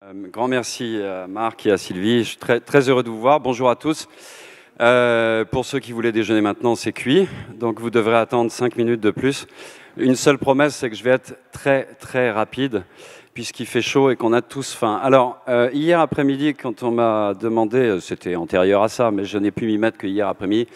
Grand merci à Marc et à Sylvie. Je suis très heureux de vous voir. Bonjour à tous. Pour ceux qui voulaient déjeuner maintenant, c'est cuit. Donc vous devrez attendre 5 minutes de plus. Une seule promesse, c'est que je vais être très rapide puisqu'il fait chaud et qu'on a tous faim. Alors, hier après-midi, quand on m'a demandé, c'était antérieur à ça, mais je n'ai pu m'y mettre que hier après-midi,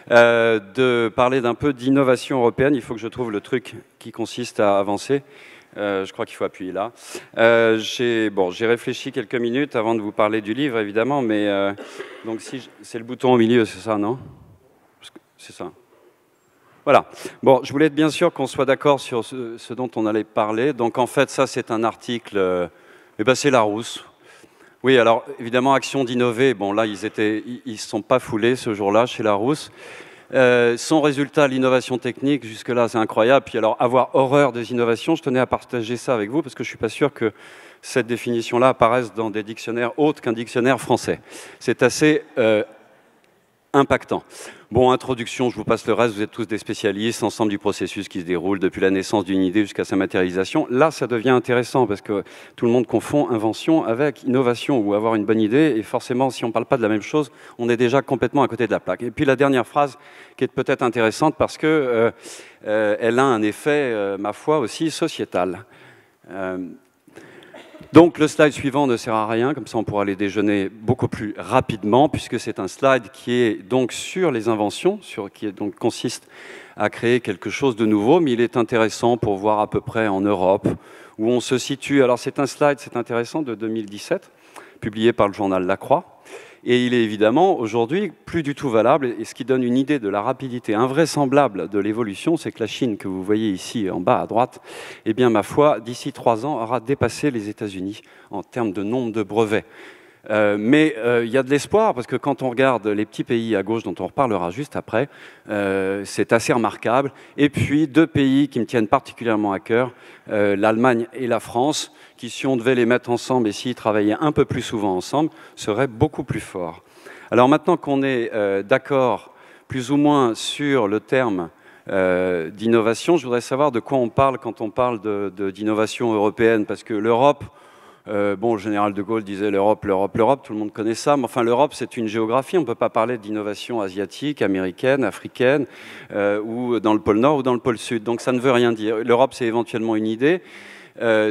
de parler d'un peu d'innovation européenne, il faut que je trouve le truc qui consiste à avancer. Je crois qu'il faut appuyer là. J'ai réfléchi quelques minutes avant de vous parler du livre, évidemment, mais donc si c'est le bouton au milieu, c'est ça, non? C'est ça. Voilà. Bon, je voulais être bien sûr qu'on soit d'accord sur ce dont on allait parler. Donc en fait, ça c'est un article, c'est Larousse. Oui, alors évidemment, action d'innover. Bon là, ils se sont pas foulés ce jour-là chez Larousse. Son résultat, l'innovation technique, jusque-là, c'est incroyable. Puis alors, avoir horreur des innovations, je tenais à partager ça avec vous parce que je ne suis pas sûr que cette définition-là apparaisse dans des dictionnaires autres qu'un dictionnaire français. C'est assez impactant. Bon, introduction, je vous passe le reste, vous êtes tous des spécialistes, ensemble du processus qui se déroule depuis la naissance d'une idée jusqu'à sa matérialisation. Là, ça devient intéressant parce que tout le monde confond invention avec innovation ou avoir une bonne idée, et forcément, si on ne parle pas de la même chose, on est déjà complètement à côté de la plaque. Et puis la dernière phrase qui est peut-être intéressante parce que elle a un effet, ma foi, aussi sociétal. Donc le slide suivant ne sert à rien, comme ça on pourra aller déjeuner beaucoup plus rapidement, puisque c'est un slide qui est donc sur les inventions, qui consiste à créer quelque chose de nouveau, mais il est intéressant pour voir à peu près en Europe où on se situe. Alors c'est un slide, c'est intéressant, de 2017, publié par le journal La Croix. Et il est évidemment aujourd'hui plus du tout valable, et ce qui donne une idée de la rapidité invraisemblable de l'évolution, c'est que la Chine, que vous voyez ici en bas à droite, eh bien ma foi, d'ici 3 ans, aura dépassé les États-Unis en termes de nombre de brevets. Mais il y a de l'espoir, parce que quand on regarde les petits pays à gauche, dont on reparlera juste après, c'est assez remarquable. Et puis 2 pays qui me tiennent particulièrement à cœur, l'Allemagne et la France, qui, si on devait les mettre ensemble et s'ils travaillaient un peu plus souvent ensemble, seraient beaucoup plus forts. Alors maintenant qu'on est d'accord plus ou moins sur le terme d'innovation, je voudrais savoir de quoi on parle quand on parle d'innovation européenne, parce que l'Europe, le général de Gaulle disait l'Europe, tout le monde connaît ça, mais enfin l'Europe c'est une géographie, on ne peut pas parler d'innovation asiatique, américaine, africaine, ou dans le pôle Nord ou dans le pôle Sud, donc ça ne veut rien dire. L'Europe c'est éventuellement une idée,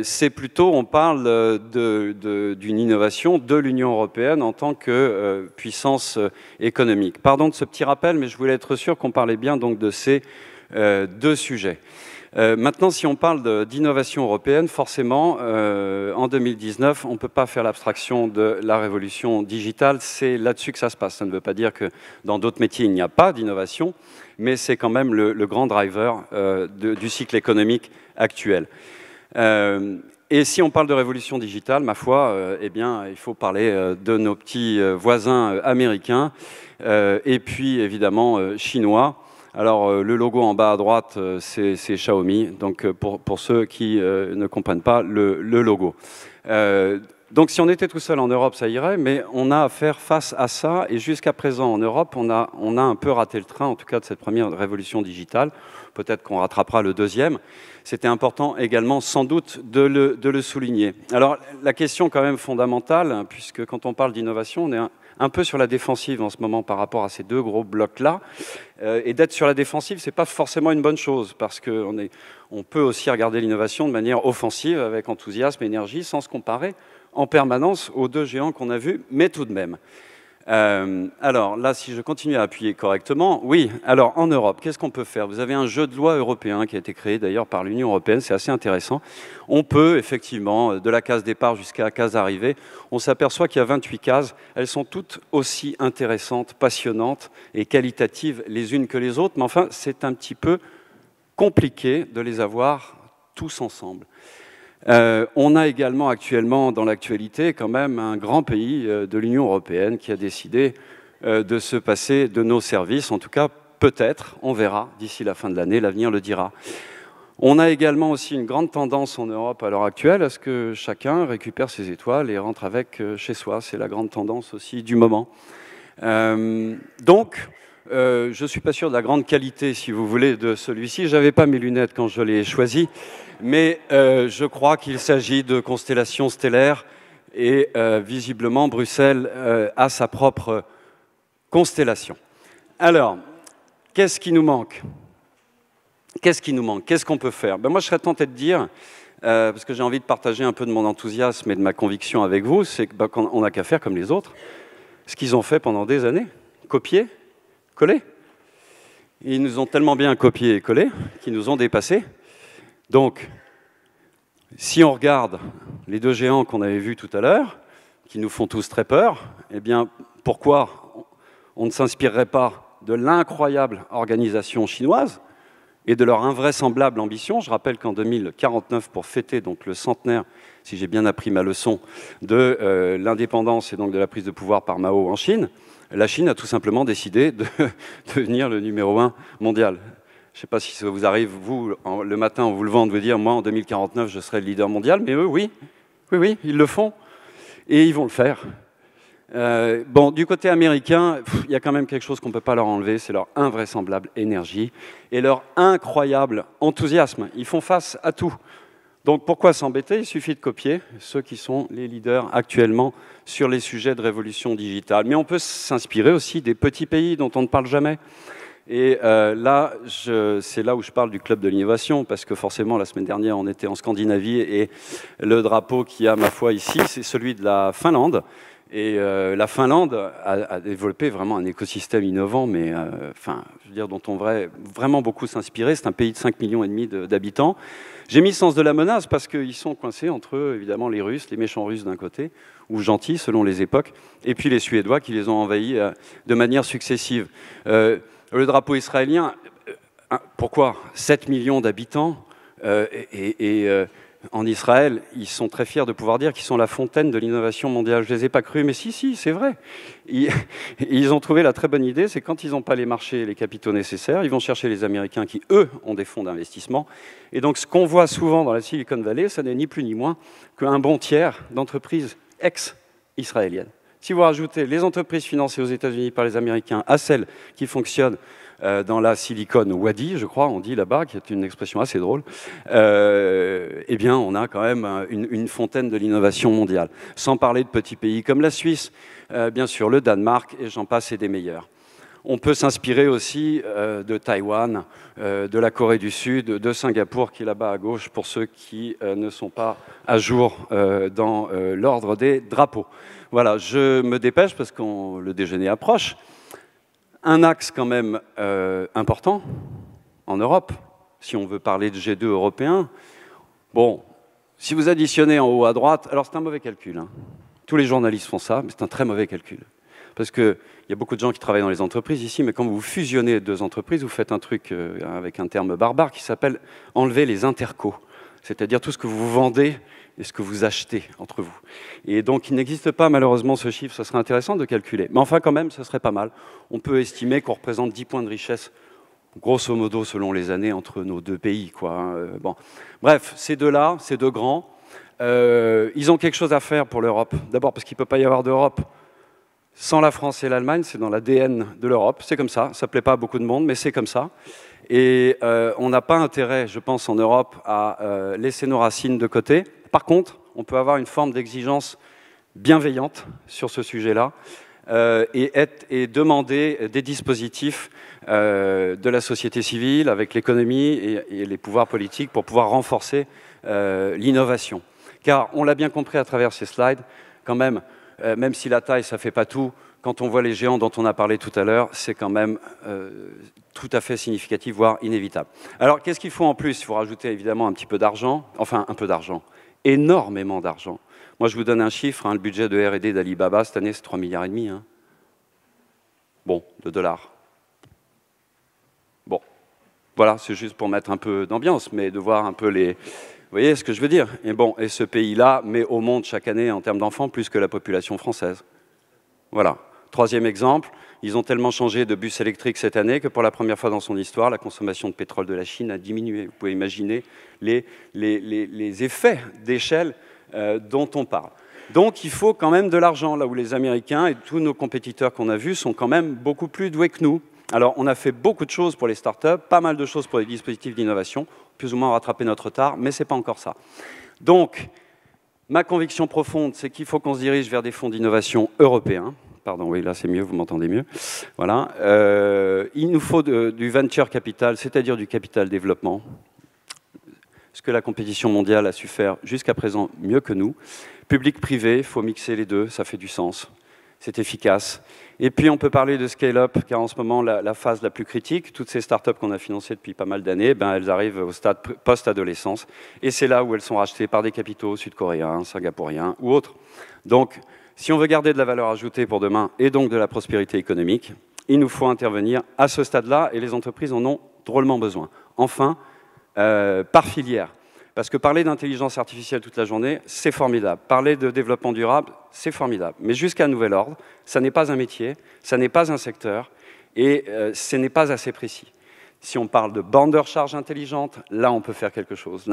c'est plutôt, on parle d'une innovation de l'Union européenne en tant que puissance économique. Pardon de ce petit rappel, mais je voulais être sûr qu'on parlait bien donc de ces 2 sujets. Maintenant, si on parle d'innovation européenne, forcément, en 2019, on ne peut pas faire l'abstraction de la révolution digitale. C'est là-dessus que ça se passe. Ça ne veut pas dire que dans d'autres métiers, il n'y a pas d'innovation, mais c'est quand même le grand driver du cycle économique actuel. Et si on parle de révolution digitale, ma foi, eh bien, il faut parler de nos petits voisins américains et puis, évidemment, chinois. Alors, le logo en bas à droite, c'est Xiaomi, donc pour ceux qui ne comprennent pas le logo. Donc, si on était tout seul en Europe, ça irait, mais on a à faire face à ça, et jusqu'à présent, en Europe, on a un peu raté le train, en tout cas de cette première révolution digitale. Peut-être qu'on rattrapera le deuxième. C'était important également, sans doute, de le souligner. Alors, la question quand même fondamentale, puisque quand on parle d'innovation, on est un peu sur la défensive en ce moment par rapport à ces 2 gros blocs-là. Et d'être sur la défensive, ce n'est pas forcément une bonne chose, parce qu'on peut aussi regarder l'innovation de manière offensive, avec enthousiasme, énergie, sans se comparer en permanence aux 2 géants qu'on a vus, mais tout de même. Alors là, si je continue à appuyer correctement, oui, alors en Europe, qu'est-ce qu'on peut faire? Vous avez un jeu de loi européen qui a été créé d'ailleurs par l'Union européenne, c'est assez intéressant. On peut effectivement, de la case départ jusqu'à la case arrivée, on s'aperçoit qu'il y a 28 cases, elles sont toutes aussi intéressantes, passionnantes et qualitatives les unes que les autres, mais enfin c'est un petit peu compliqué de les avoir tous ensemble. On a également actuellement dans l'actualité quand même un grand pays de l'Union européenne qui a décidé de se passer de nos services, en tout cas peut-être, on verra d'ici la fin de l'année, l'avenir le dira. On a également aussi une grande tendance en Europe à l'heure actuelle à ce que chacun récupère ses étoiles et rentre avec chez soi, c'est la grande tendance aussi du moment. Donc, je ne suis pas sûr de la grande qualité, si vous voulez, de celui-ci. Je n'avais pas mes lunettes quand je l'ai choisi, mais je crois qu'il s'agit de constellations stellaires Et visiblement, Bruxelles a sa propre constellation. Alors, qu'est-ce qui nous manque? Qu'est-ce qui nous manque? Qu'est-ce qu'on peut faire? Ben moi, je serais tenté de dire, parce que j'ai envie de partager un peu de mon enthousiasme et de ma conviction avec vous, c'est qu'on n'a qu'à faire comme les autres, ce qu'ils ont fait pendant des années, copier, coller. Ils nous ont tellement bien copié et collé qu'ils nous ont dépassés. Donc, si on regarde les deux géants qu'on avait vus tout à l'heure, qui nous font tous très peur, eh bien, pourquoi on ne s'inspirerait pas de l'incroyable organisation chinoise et de leur invraisemblable ambition? Je rappelle qu'en 2049, pour fêter donc le centenaire, si j'ai bien appris ma leçon, de l'indépendance et donc de la prise de pouvoir par Mao en Chine, la Chine a tout simplement décidé de devenir le numéro 1 mondial. Je ne sais pas si ça vous arrive, vous, le matin, en vous levant, de vous dire « moi, en 2049, je serai le leader mondial », mais eux, oui, ils le font, et ils vont le faire. Bon, du côté américain, il y a quand même quelque chose qu'on ne peut pas leur enlever, c'est leur invraisemblable énergie et leur incroyable enthousiasme. Ils font face à tout. Donc pourquoi s'embêter? Il suffit de copier ceux qui sont les leaders actuellement sur les sujets de révolution digitale. Mais on peut s'inspirer aussi des petits pays dont on ne parle jamais. Et là, c'est là où je parle du club de l'innovation, parce que forcément, la semaine dernière, on était en Scandinavie, et le drapeau qui a, ma foi, ici, c'est celui de la Finlande. Et la Finlande a développé vraiment un écosystème innovant, mais enfin, je veux dire, dont on devrait vraiment beaucoup s'inspirer. C'est un pays de 5,5 millions d'habitants. J'ai mis sens de la menace parce qu'ils sont coincés entre eux, évidemment, les Russes, les méchants Russes d'un côté, ou gentils selon les époques, et puis les Suédois qui les ont envahis de manière successive. Le drapeau israélien, pourquoi 7 millions d'habitants en Israël, ils sont très fiers de pouvoir dire qu'ils sont la fontaine de l'innovation mondiale. Je ne les ai pas crus, mais si, c'est vrai. Ils ont trouvé la très bonne idée, c'est quand ils n'ont pas les marchés et les capitaux nécessaires, ils vont chercher les Américains qui, eux, ont des fonds d'investissement. Et donc, ce qu'on voit souvent dans la Silicon Valley, ça n'est ni plus ni moins qu'un bon tiers d'entreprises ex-israéliennes. Si vous rajoutez les entreprises financées aux États-Unis par les Américains à celles qui fonctionnent dans la Silicon Wadi, je crois, on dit là-bas, qui est une expression assez drôle, eh bien, on a quand même une fontaine de l'innovation mondiale. Sans parler de petits pays comme la Suisse, bien sûr, le Danemark, et j'en passe, et des meilleurs. On peut s'inspirer aussi de Taïwan, de la Corée du Sud, de Singapour, qui est là-bas à gauche, pour ceux qui ne sont pas à jour dans l'ordre des drapeaux. Voilà, je me dépêche parce que le déjeuner approche. Un axe quand même important en Europe, si on veut parler de G2 européen. Bon, si vous additionnez en haut à droite, alors c'est un mauvais calcul, hein. Tous les journalistes font ça, mais c'est un très mauvais calcul. Parce qu'il y a beaucoup de gens qui travaillent dans les entreprises ici, mais quand vous fusionnez deux entreprises, vous faites un truc avec un terme barbare qui s'appelle enlever les intercos, c'est-à-dire tout ce que vous vendez et ce que vous achetez entre vous. Et donc, il n'existe pas malheureusement ce chiffre, ça serait intéressant de calculer. Mais enfin, quand même, ce serait pas mal. On peut estimer qu'on représente 10 points de richesse, grosso modo, selon les années, entre nos deux pays, quoi, hein. Bon. Bref, ces deux-là, ces deux grands, ils ont quelque chose à faire pour l'Europe. D'abord parce qu'il ne peut pas y avoir d'Europe sans la France et l'Allemagne, c'est dans l'ADN de l'Europe, c'est comme ça ne plaît pas à beaucoup de monde, mais c'est comme ça. Et on n'a pas intérêt, je pense, en Europe, à laisser nos racines de côté. Par contre, on peut avoir une forme d'exigence bienveillante sur ce sujet-là et demander des dispositifs de la société civile avec l'économie et les pouvoirs politiques pour pouvoir renforcer l'innovation. Car on l'a bien compris à travers ces slides, quand même, même si la taille, ça ne fait pas tout, quand on voit les géants dont on a parlé tout à l'heure, c'est quand même tout à fait significatif, voire inévitable. Alors, qu'est-ce qu'il faut en plus? Il faut rajouter évidemment un petit peu d'argent, enfin un peu d'argent, énormément d'argent. Moi, je vous donne un chiffre, hein, le budget de R&D d'Alibaba cette année, c'est 3,5 milliards. Hein. Bon, de dollars. Bon, voilà, c'est juste pour mettre un peu d'ambiance, mais de voir un peu les... Vous voyez ce que je veux dire? Et bon, et ce pays-là met au monde chaque année, en termes d'enfants, plus que la population française. Voilà. Troisième exemple, ils ont tellement changé de bus électriques cette année que pour la première fois dans son histoire, la consommation de pétrole de la Chine a diminué. Vous pouvez imaginer les effets d'échelle dont on parle. Donc il faut quand même de l'argent, là où les Américains et tous nos compétiteurs qu'on a vus sont quand même beaucoup plus doués que nous. Alors on a fait beaucoup de choses pour les startups, pas mal de choses pour les dispositifs d'innovation, plus ou moins rattraper notre retard, mais ce n'est pas encore ça. Donc, Ma conviction profonde, c'est qu'il faut qu'on se dirige vers des fonds d'innovation européens. Pardon, oui, là c'est mieux, vous m'entendez mieux. Voilà. Il nous faut du venture capital, c'est-à-dire du capital développement, ce que la compétition mondiale a su faire jusqu'à présent mieux que nous. Public-privé, il faut mixer les deux, ça fait du sens, c'est efficace. Et puis on peut parler de scale-up, car en ce moment, la phase la plus critique, toutes ces startups qu'on a financées depuis pas mal d'années, ben, elles arrivent au stade post-adolescence, et c'est là où elles sont rachetées par des capitaux sud-coréens, singapouriens ou autres. Donc, si on veut garder de la valeur ajoutée pour demain, et donc de la prospérité économique, il nous faut intervenir à ce stade-là, et les entreprises en ont drôlement besoin. Enfin, par filière. Parce que parler d'intelligence artificielle toute la journée, c'est formidable. Parler de développement durable, c'est formidable. Mais jusqu'à nouvel ordre, ça n'est pas un métier, ça n'est pas un secteur, et ce n'est pas assez précis. Si on parle de bande de recharge intelligente, là, on peut faire quelque chose.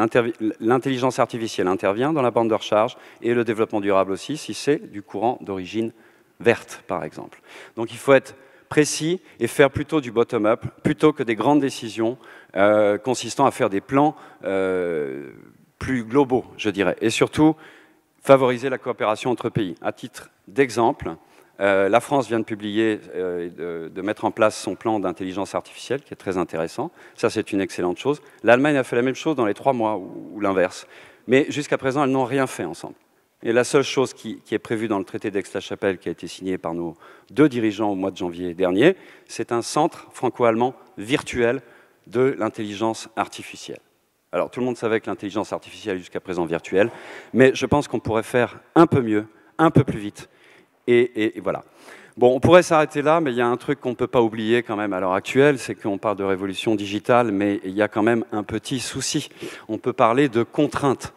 L'intelligence artificielle intervient dans la bande de recharge, et le développement durable aussi, si c'est du courant d'origine verte, par exemple. Donc il faut être précis et faire plutôt du bottom-up, plutôt que des grandes décisions consistant à faire des plans plus globaux, je dirais. Et surtout, favoriser la coopération entre pays. À titre d'exemple, la France vient de publier, de mettre en place son plan d'intelligence artificielle, qui est très intéressant. Ça, c'est une excellente chose. L'Allemagne a fait la même chose dans les 3 mois, ou l'inverse. Mais jusqu'à présent, elles n'ont rien fait ensemble. Et la seule chose qui est prévue dans le traité d'Aix-la-Chapelle, qui a été signé par nos 2 dirigeants au mois de janvier dernier, c'est un centre franco-allemand virtuel de l'intelligence artificielle. Alors, tout le monde savait que l'intelligence artificielle est jusqu'à présent virtuelle, mais je pense qu'on pourrait faire un peu mieux, un peu plus vite. Et voilà. Bon, on pourrait s'arrêter là, mais il y a un truc qu'on ne peut pas oublier quand même à l'heure actuelle, c'est qu'on parle de révolution digitale, mais il y a quand même un petit souci. On peut parler de contraintes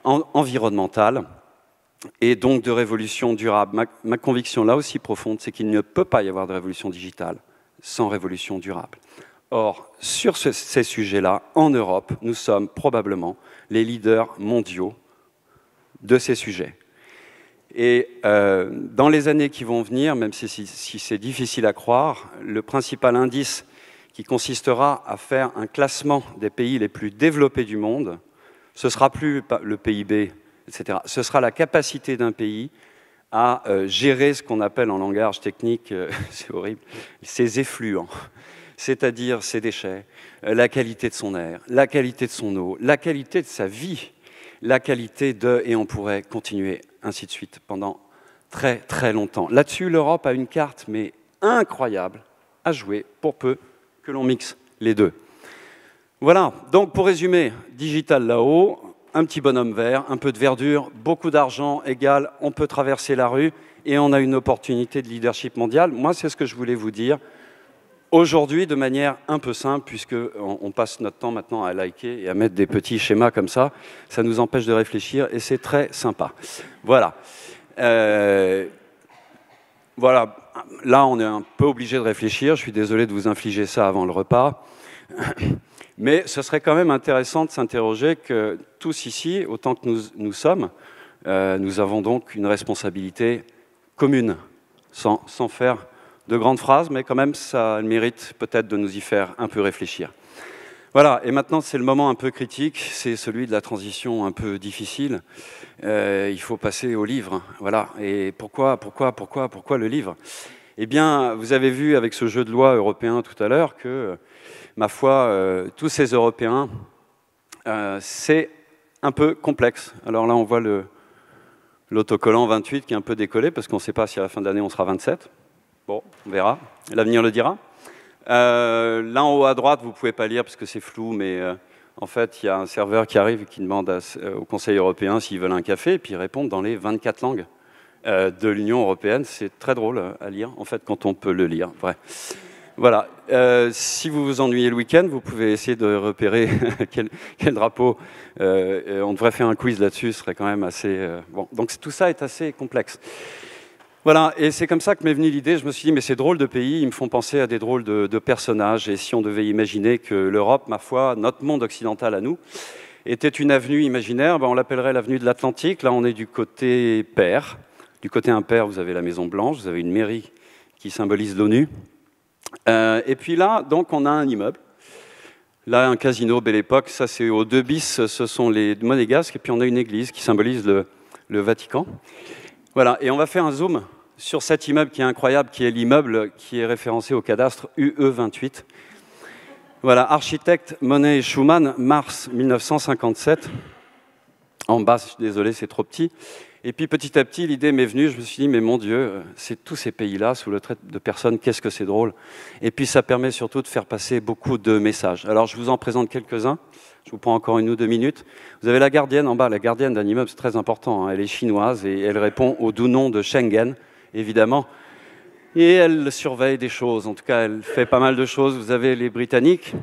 environnementales, et donc de révolution durable. Ma conviction là aussi profonde, c'est qu'il ne peut pas y avoir de révolution digitale sans révolution durable. Or, sur ces sujets-là, en Europe, nous sommes probablement les leaders mondiaux de ces sujets. Et dans les années qui vont venir, même si c'est difficile à croire, le principal indice qui consistera à faire un classement des pays les plus développés du monde, ce ne sera plus le PIB, etc. Ce sera la capacité d'un pays à gérer ce qu'on appelle en langage technique, c'est horrible, ses effluents, c'est-à-dire ses déchets, la qualité de son air, la qualité de son eau, la qualité de sa vie, la qualité de... Et on pourrait continuer ainsi de suite pendant très très longtemps. Là-dessus, l'Europe a une carte, mais incroyable, à jouer pour peu que l'on mixe les deux. Voilà, donc pour résumer, digital là-haut, un petit bonhomme vert, un peu de verdure, beaucoup d'argent égale, on peut traverser la rue et on a une opportunité de leadership mondial. Moi, c'est ce que je voulais vous dire aujourd'hui de manière un peu simple, puisqu'on passe notre temps maintenant à liker et à mettre des petits schémas comme ça. Ça nous empêche de réfléchir et c'est très sympa. Voilà. Voilà. Là, on est un peu obligé de réfléchir. Je suis désolé de vous infliger ça avant le repas. Mais ce serait quand même intéressant de s'interroger que tous ici, autant que nous sommes, nous avons donc une responsabilité commune, sans faire de grandes phrases, mais quand même, ça a le mérite peut-être de nous y faire un peu réfléchir. Voilà, et maintenant, c'est le moment un peu critique, c'est celui de la transition un peu difficile. Il faut passer au livre, voilà. Et pourquoi le livre? Eh bien, vous avez vu avec ce jeu de loi européen tout à l'heure que, ma foi, tous ces Européens, c'est un peu complexe. Alors là, on voit l'autocollant 28 qui est un peu décollé, parce qu'on ne sait pas si à la fin de l'année, on sera 27. Bon, on verra, l'avenir le dira. Là en haut à droite, vous ne pouvez pas lire parce que c'est flou, mais en fait, il y a un serveur qui arrive et qui demande au Conseil européen s'ils veulent un café, et puis ils répondent dans les 24 langues de l'Union européenne. C'est très drôle à lire, en fait, quand on peut le lire. Ouais. Voilà. Si vous vous ennuyez le week-end, vous pouvez essayer de repérer quel drapeau. On devrait faire un quiz là-dessus, ce serait quand même assez... bon. Donc tout ça est assez complexe. Voilà, et c'est comme ça que m'est venue l'idée. Je me suis dit, mais ces drôles de pays, ils me font penser à des drôles de personnages. Et si on devait imaginer que l'Europe, ma foi, notre monde occidental à nous, était une avenue imaginaire, ben on l'appellerait l'avenue de l'Atlantique. Là, on est du côté pair. Du côté impair, vous avez la Maison Blanche, vous avez une mairie qui symbolise l'ONU. Et puis là, donc, on a un immeuble. Là, un casino, Belle Époque. Ça, c'est au 2 bis, ce sont les Monégasques. Et puis, on a une église qui symbolise le Vatican. Voilà, et on va faire un zoom sur cet immeuble qui est incroyable, qui est l'immeuble qui est référencé au cadastre UE28. Voilà, architecte Monet et Schumann, mars 1957. En bas, je suis désolé, c'est trop petit. Et puis petit à petit, l'idée m'est venue, je me suis dit, mais mon Dieu, c'est tous ces pays-là, sous le trait de personnes, qu'est-ce que c'est drôle. Et puis ça permet surtout de faire passer beaucoup de messages. Alors je vous en présente quelques-uns, je vous prends encore 1 ou 2 minutes. Vous avez la gardienne en bas, la gardienne d'un immeuble, c'est très important, hein. Elle est chinoise et elle répond au doux nom de Schengen, évidemment. Et elle surveille des choses, en tout cas elle fait pas mal de choses. Vous avez les Britanniques,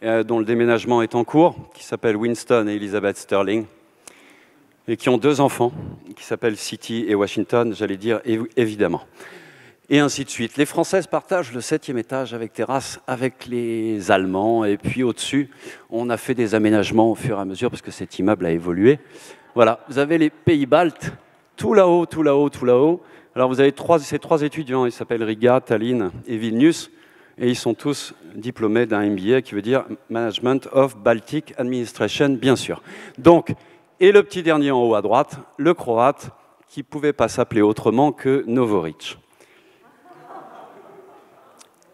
dont le déménagement est en cours, qui s'appellent Winston et Elizabeth Sterling, et qui ont 2 enfants, qui s'appellent City et Washington, j'allais dire évidemment. Et ainsi de suite. Les Françaises partagent le 7e étage avec terrasse avec les Allemands, et puis au-dessus, on a fait des aménagements au fur et à mesure, parce que cet immeuble a évolué. Voilà, vous avez les pays baltes, tout là-haut, tout là-haut, tout là-haut. Alors vous avez ces 3 étudiants, ils s'appellent Riga, Tallinn et Vilnius, et ils sont tous diplômés d'un MBA, qui veut dire Management of Baltic Administration, bien sûr. Donc, et le petit dernier en haut à droite, le croate, qui ne pouvait pas s'appeler autrement que Novorić.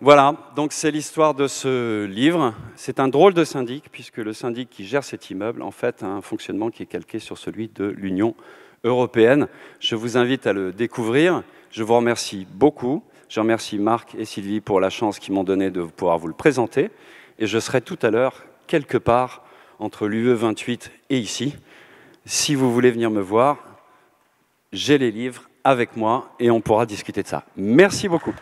Voilà, donc c'est l'histoire de ce livre. C'est un drôle de syndic, puisque le syndic qui gère cet immeuble, en fait, a un fonctionnement qui est calqué sur celui de l'Union européenne. Je vous invite à le découvrir. Je vous remercie beaucoup. Je remercie Marc et Sylvie pour la chance qu'ils m'ont donnée de pouvoir vous le présenter. Et je serai tout à l'heure quelque part entre l'UE28 et ici. Si vous voulez venir me voir, j'ai les livres avec moi et on pourra discuter de ça. Merci beaucoup.